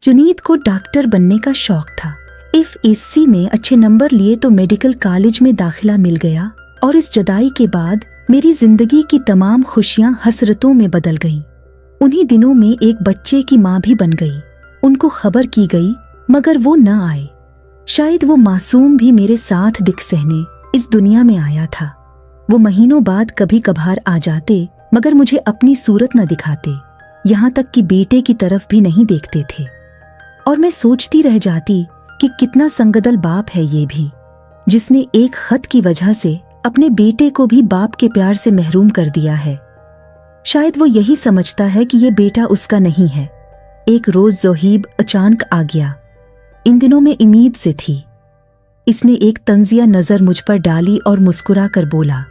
जुनीद को डॉक्टर बनने का शौक था। FSC में अच्छे नंबर लिए तो मेडिकल कॉलेज में दाखिला मिल गया और इस जुदाई के बाद मेरी जिंदगी की तमाम खुशियां हसरतों में बदल गईं। उन्हीं दिनों में एक बच्चे की माँ भी बन गई। उनको खबर की गई मगर वो न आए। शायद वो मासूम भी मेरे साथ दिख सहने इस दुनिया में आया था। वो महीनों बाद कभी कभार आ जाते मगर मुझे अपनी सूरत न दिखाते, यहाँ तक कि बेटे की तरफ भी नहीं देखते थे। और मैं सोचती रह जाती कि कितना संगदल बाप है ये भी, जिसने एक खत की वजह से अपने बेटे को भी बाप के प्यार से महरूम कर दिया है। शायद वो यही समझता है कि ये बेटा उसका नहीं है। एक रोज ज़ोहीब अचानक आ गया। इन दिनों में उम्मीद से थी। इसने एक तंजिया नजर मुझ पर डाली और मुस्कुरा कर बोला,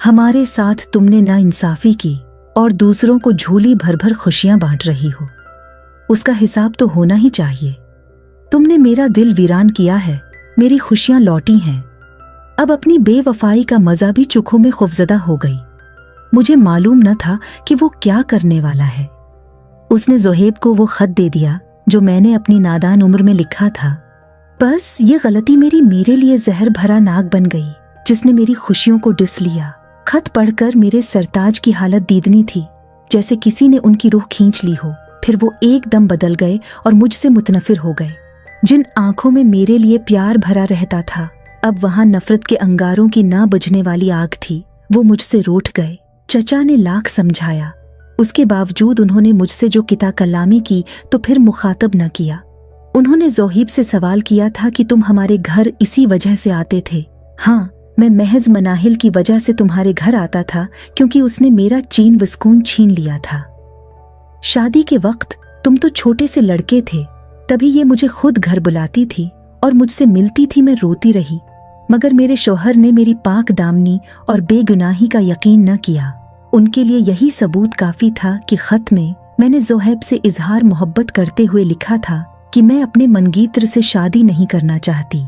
हमारे साथ तुमने नाइंसाफी की और दूसरों को झोली भर भर खुशियां बांट रही हो। उसका हिसाब तो होना ही चाहिए। तुमने मेरा दिल वीरान किया है, मेरी खुशियां लौटी हैं। अब अपनी बेवफाई का मजा भी चुखों में खौफजदा हो गई। मुझे मालूम न था कि वो क्या करने वाला है। उसने ज़ोहेब को वो खत दे दिया जो मैंने अपनी नादान उम्र में लिखा था। बस ये गलती मेरे लिए जहर भरा नाग बन गई, जिसने मेरी खुशियों को डिस लिया। खत पढ़कर मेरे सरताज की हालत दीदनी थी, जैसे किसी ने उनकी रूह खींच ली हो। फिर वो एकदम बदल गए और मुझसे मुतनफिर हो गए। जिन आंखों में मेरे लिए प्यार भरा रहता था, अब वहां नफरत के अंगारों की ना बुझने वाली आग थी। वो मुझसे रूठ गए। चचा ने लाख समझाया, उसके बावजूद उन्होंने मुझसे जो किता कलामी की तो फिर मुखातब न किया। उन्होंने ज़ोहीब से सवाल किया था कि तुम हमारे घर इसी वजह से आते थे। हाँ, मैं महज मनाहिल की वजह से तुम्हारे घर आता था, क्योंकि उसने मेरा चीन वस्कून छीन लिया था। शादी के वक्त तुम तो छोटे से लड़के थे, तभी ये मुझे खुद घर बुलाती थी और मुझसे मिलती थी। मैं रोती रही, मगर मेरे शौहर ने मेरी पाक दामनी और बेगुनाही का यकीन न किया। उनके लिए यही सबूत काफी था कि खत में मैंने ज़ोहेब से इजहार मोहब्बत करते हुए लिखा था कि मैं अपने मनगीत्र से शादी नहीं करना चाहती।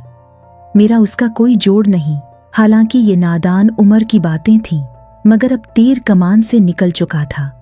मेरा उसका कोई जोड़ नहीं। हालांकि ये नादान उम्र की बातें थीं, मगर अब तीर कमान से निकल चुका था।